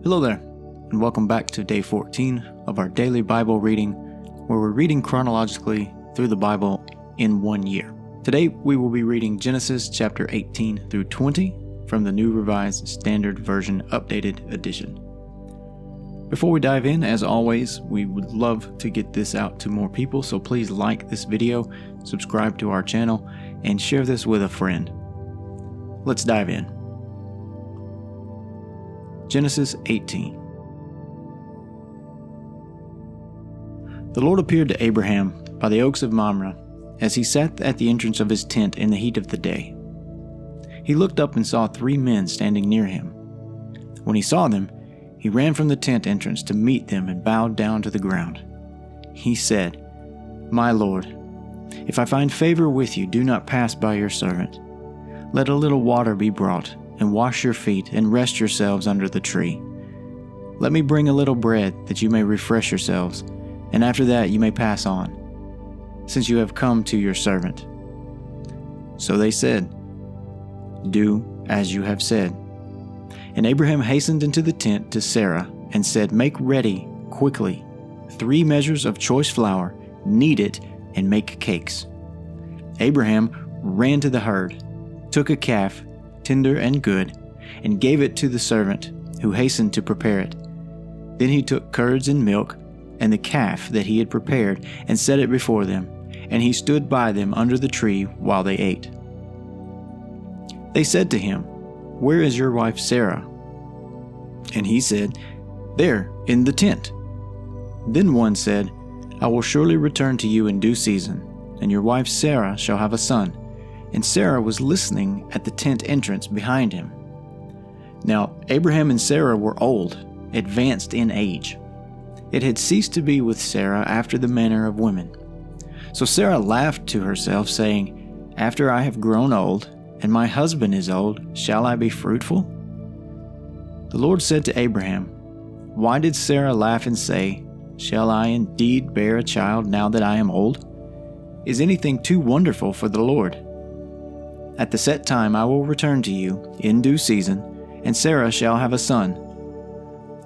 Hello there, and welcome back to day 14 of our daily Bible reading, where we're reading chronologically through the Bible in 1 year. Today we will be reading Genesis chapter 18 through 20 from the New Revised Standard Version Updated Edition. Before we dive in, as always, we would love to get this out to more people, so please like this video, subscribe to our channel, and share this with a friend. Let's dive in. Genesis 18. The Lord appeared to Abraham by the oaks of Mamre as he sat at the entrance of his tent in the heat of the day. He looked up and saw 3 men standing near him. When he saw them, he ran from the tent entrance to meet them and bowed down to the ground. He said, "My Lord, if I find favor with you, do not pass by your servant. Let a little water be brought, and wash your feet, and rest yourselves under the tree. Let me bring a little bread, that you may refresh yourselves, and after that you may pass on, since you have come to your servant." So they said, "Do as you have said." And Abraham hastened into the tent to Sarah, and said, "Make ready, quickly, 3 measures of choice flour, knead it, and make cakes." Abraham ran to the herd, took a calf, tender and good, and gave it to the servant, who hastened to prepare it. Then he took curds and milk, and the calf that he had prepared, and set it before them, and he stood by them under the tree while they ate. They said to him, "Where is your wife Sarah?" And he said, "There, in the tent." Then one said, "I will surely return to you in due season, and your wife Sarah shall have a son." And Sarah was listening at the tent entrance behind him. Now Abraham and Sarah were old, advanced in age. It had ceased to be with Sarah after the manner of women. So Sarah laughed to herself, saying, "After I have grown old, and my husband is old, shall I be fruitful?" The Lord said to Abraham, "Why did Sarah laugh and say, 'Shall I indeed bear a child now that I am old?' Is anything too wonderful for the Lord? At the set time I will return to you in due season, and Sarah shall have a son."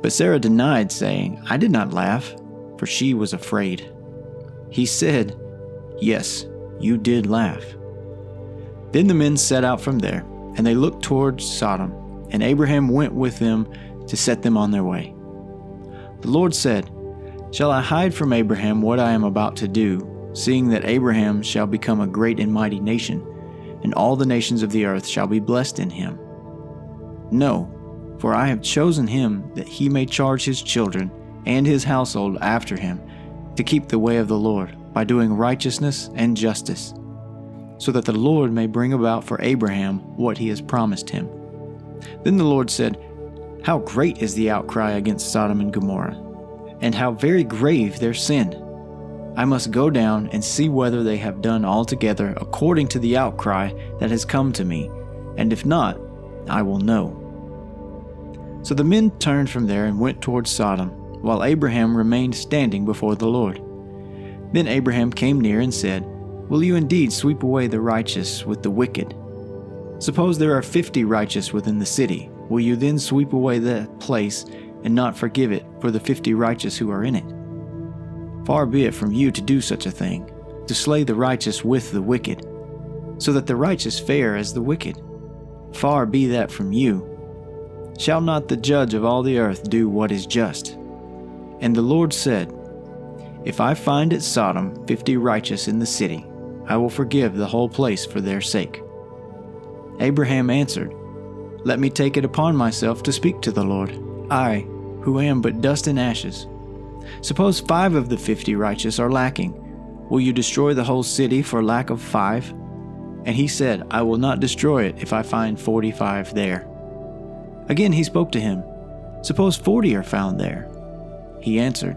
But Sarah denied, saying, "I did not laugh," for she was afraid. He said, "Yes, you did laugh." Then the men set out from there, and they looked towards Sodom, and Abraham went with them to set them on their way. The Lord said, "Shall I hide from Abraham what I am about to do, seeing that Abraham shall become a great and mighty nation, and all the nations of the earth shall be blessed in him? No, for I have chosen him that he may charge his children and his household after him to keep the way of the Lord by doing righteousness and justice, so that the Lord may bring about for Abraham what he has promised him." Then the Lord said, "How great is the outcry against Sodom and Gomorrah, and how very grave their sin! I must go down and see whether they have done altogether according to the outcry that has come to me, and if not, I will know." So the men turned from there and went towards Sodom, while Abraham remained standing before the Lord. Then Abraham came near and said, "Will you indeed sweep away the righteous with the wicked? Suppose there are 50 righteous within the city. Will you then sweep away that place and not forgive it for the 50 righteous who are in it? Far be it from you to do such a thing, to slay the righteous with the wicked, so that the righteous fare as the wicked. Far be that from you. Shall not the judge of all the earth do what is just?" And the Lord said, "If I find at Sodom 50 righteous in the city, I will forgive the whole place for their sake." Abraham answered, "Let me take it upon myself to speak to the Lord, I, who am but dust and ashes. Suppose 5 of the 50 righteous are lacking. Will you destroy the whole city for lack of 5? And he said, "I will not destroy it if I find 45 there." Again he spoke to him, "Suppose 40 are found there." He answered,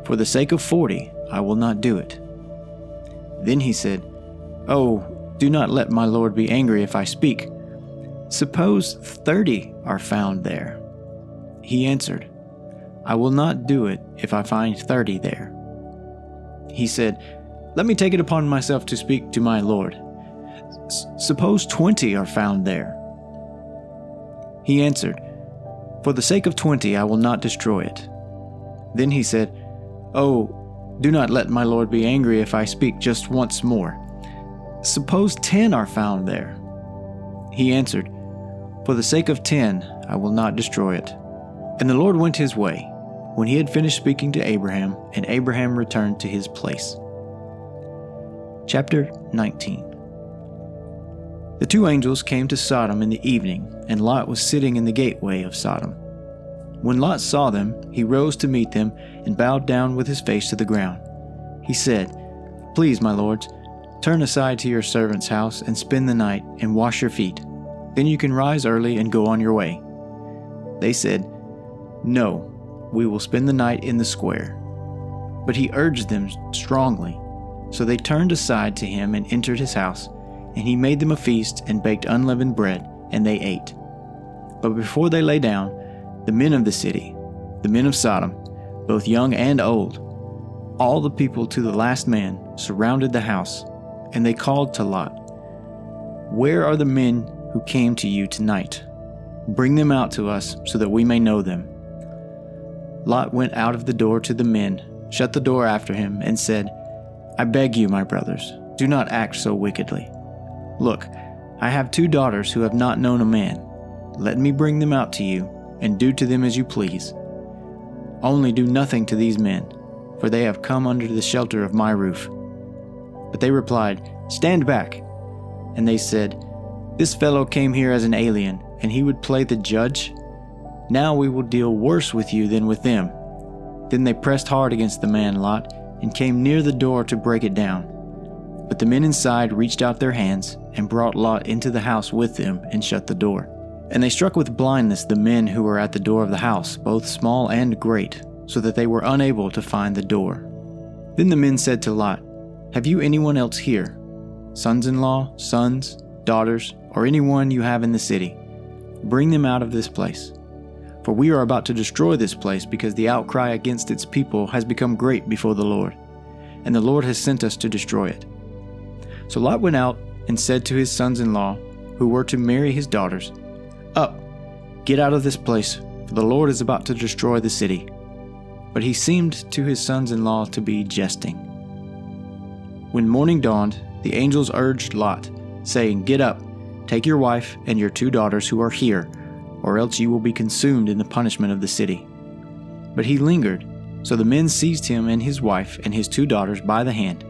"For the sake of 40, I will not do it." Then he said, "Oh, do not let my Lord be angry if I speak. Suppose 30 are found there." He answered, "I will not do it if I find 30 there." He said, "Let me take it upon myself to speak to my Lord. Suppose 20 are found there." He answered, For the sake of 20 I will not destroy it." Then he said, "Oh, do not let my lord be angry if I speak just once more. Suppose 10 are found there." He answered, "For the sake of 10 I will not destroy it." And the Lord went his way, when he had finished speaking to Abraham, and Abraham returned to his place. Chapter 19. The two angels came to Sodom in the evening, and Lot was sitting in the gateway of Sodom. When Lot saw them, he rose to meet them and bowed down with his face to the ground. He said, "Please, my lords, turn aside to your servant's house and spend the night and wash your feet. Then you can rise early and go on your way." They said, "No, we will spend the night in the square." But he urged them strongly. So they turned aside to him and entered his house, and he made them a feast and baked unleavened bread, and they ate. But before they lay down, the men of the city, the men of Sodom, both young and old, all the people to the last man, surrounded the house, and they called to Lot, "Where are the men who came to you tonight? Bring them out to us so that we may know them." Lot went out of the door to the men, shut the door after him, and said, "I beg you, my brothers, do not act so wickedly. Look, I have 2 daughters who have not known a man. Let me bring them out to you, and do to them as you please. Only do nothing to these men, for they have come under the shelter of my roof." But they replied, "Stand back." And they said, "This fellow came here as an alien, and he would play the judge? Now we will deal worse with you than with them." Then they pressed hard against the man Lot, and came near the door to break it down. But the men inside reached out their hands, and brought Lot into the house with them, and shut the door. And they struck with blindness the men who were at the door of the house, both small and great, so that they were unable to find the door. Then the men said to Lot, "Have you anyone else here? Sons-in-law, sons, daughters, or anyone you have in the city? Bring them out of this place. For we are about to destroy this place, because the outcry against its people has become great before the Lord, and the Lord has sent us to destroy it." So Lot went out and said to his sons-in-law, who were to marry his daughters, "Up, get out of this place, for the Lord is about to destroy the city." But he seemed to his sons-in-law to be jesting. When morning dawned, the angels urged Lot, saying, "Get up, take your wife and your 2 daughters who are here, or else you will be consumed in the punishment of the city." But he lingered, so the men seized him and his wife and his 2 daughters by the hand,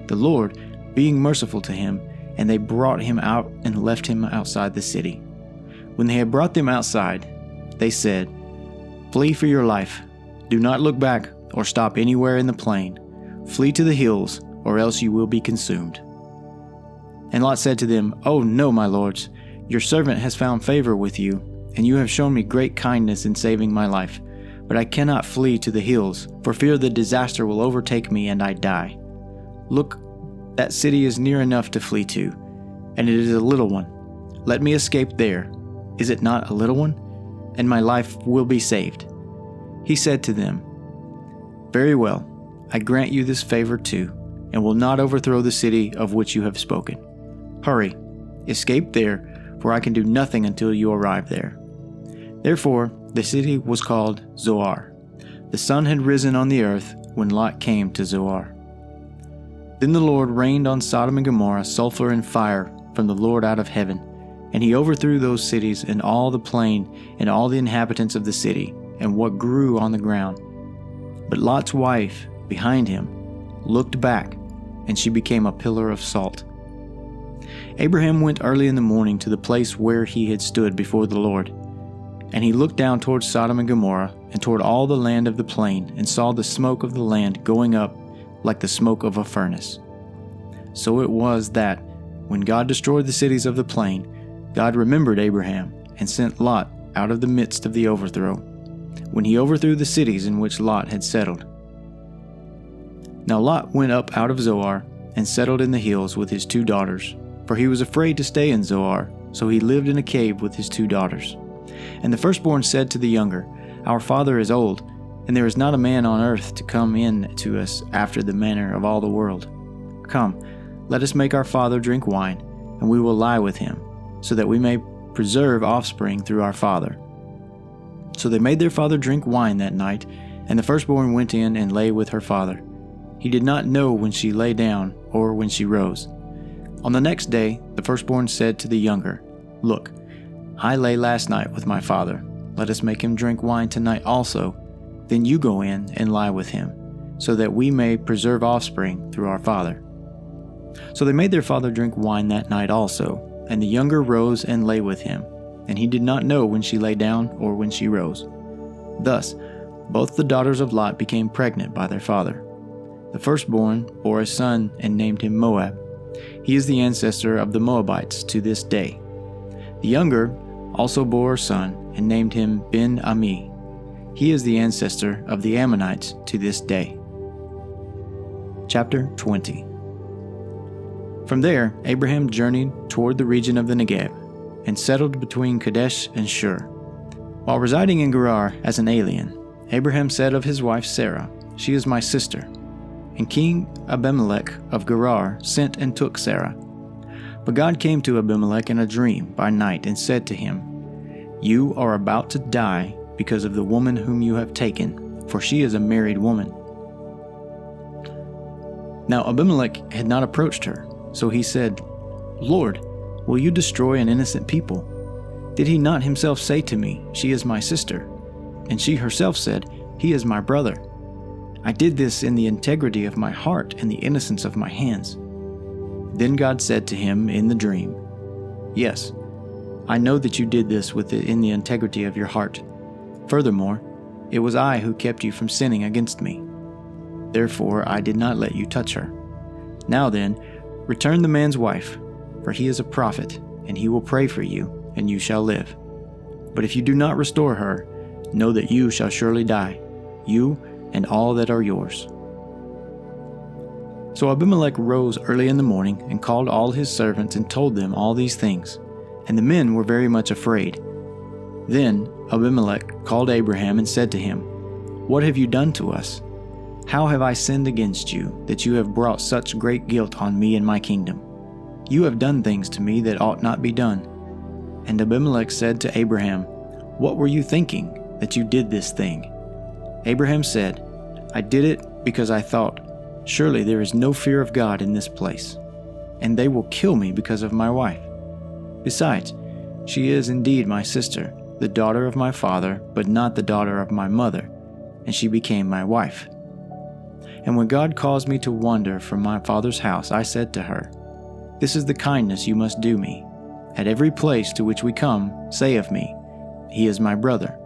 the Lord being merciful to him, and they brought him out and left him outside the city. When they had brought them outside, they said, "Flee for your life. Do not look back or stop anywhere in the plain. Flee to the hills, or else you will be consumed." And Lot said to them, "Oh no, my lords, your servant has found favor with you, and you have shown me great kindness in saving my life. But I cannot flee to the hills, for fear the disaster will overtake me and I die. Look, that city is near enough to flee to, and it is a little one. Let me escape there. Is it not a little one? And my life will be saved." He said to them, "Very well, I grant you this favor too, and will not overthrow the city of which you have spoken. Hurry, escape there, for I can do nothing until you arrive there." Therefore the city was called Zoar. The sun had risen on the earth when Lot came to Zoar. Then the Lord rained on Sodom and Gomorrah sulfur and fire from the Lord out of heaven, and he overthrew those cities and all the plain and all the inhabitants of the city and what grew on the ground. But Lot's wife, behind him, looked back, and she became a pillar of salt. Abraham went early in the morning to the place where he had stood before the Lord. And he looked down toward Sodom and Gomorrah and toward all the land of the plain, and saw the smoke of the land going up like the smoke of a furnace. So it was that, when God destroyed the cities of the plain, God remembered Abraham and sent Lot out of the midst of the overthrow, when he overthrew the cities in which Lot had settled. Now Lot went up out of Zoar and settled in the hills with his 2 daughters, for he was afraid to stay in Zoar, so he lived in a cave with his 2 daughters. And the firstborn said to the younger, "Our father is old, and there is not a man on earth to come in to us after the manner of all the world. Come, let us make our father drink wine, and we will lie with him, so that we may preserve offspring through our father." So they made their father drink wine that night, and the firstborn went in and lay with her father. He did not know when she lay down or when she rose. On the next day, the firstborn said to the younger, "Look, I lay last night with my father. Let us make him drink wine tonight also. Then you go in and lie with him, so that we may preserve offspring through our father." So they made their father drink wine that night also, and the younger rose and lay with him, and he did not know when she lay down or when she rose. Thus, both the daughters of Lot became pregnant by their father. The firstborn bore a son and named him Moab. He is the ancestor of the Moabites to this day. The younger also bore a son and named him Ben-Ami. He is the ancestor of the Ammonites to this day. Chapter 20. From there, Abraham journeyed toward the region of the Negev and settled between Kadesh and Shur. While residing in Gerar as an alien, Abraham said of his wife Sarah, "She is my sister." And King Abimelech of Gerar sent and took Sarah. But God came to Abimelech in a dream by night and said to him, "You are about to die because of the woman whom you have taken, for she is a married woman." Now Abimelech had not approached her, so he said, "Lord, will you destroy an innocent people? Did he not himself say to me, 'She is my sister'? And she herself said, 'He is my brother.' I did this in the integrity of my heart and the innocence of my hands." Then God said to him in the dream, "Yes, I know that you did this in the integrity of your heart. Furthermore, it was I who kept you from sinning against me. Therefore I did not let you touch her. Now then, return the man's wife, for he is a prophet, and he will pray for you, and you shall live. But if you do not restore her, know that you shall surely die, you and all that are yours." So Abimelech rose early in the morning and called all his servants and told them all these things, and the men were very much afraid. Then Abimelech called Abraham and said to him, "What have you done to us? How have I sinned against you, that you have brought such great guilt on me and my kingdom? You have done things to me that ought not be done." And Abimelech said to Abraham, "What were you thinking, that you did this thing?" Abraham said, "I did it because I thought, surely there is no fear of God in this place, and they will kill me because of my wife. Besides, she is indeed my sister, the daughter of my father, but not the daughter of my mother, and she became my wife. And when God caused me to wander from my father's house, I said to her, 'This is the kindness you must do me. At every place to which we come, say of me, He is my brother.'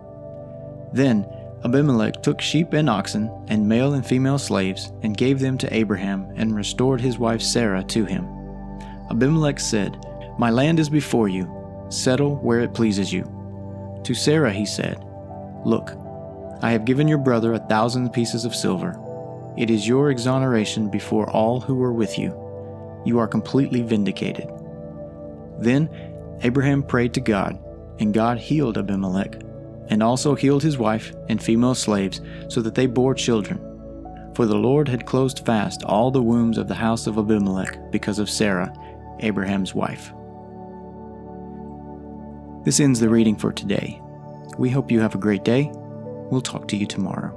Then Abimelech took sheep and oxen, and male and female slaves, and gave them to Abraham, and restored his wife Sarah to him. Abimelech said, 'My land is before you. Settle where it pleases you.' To Sarah he said, 'Look, I have given your brother 1,000 pieces of silver. It is your exoneration before all who were with you. You are completely vindicated.' Then Abraham prayed to God, and God healed Abimelech, and also healed his wife and female slaves, so that they bore children. For the Lord had closed fast all the wombs of the house of Abimelech because of Sarah, Abraham's wife." This ends the reading for today. We hope you have a great day. We'll talk to you tomorrow.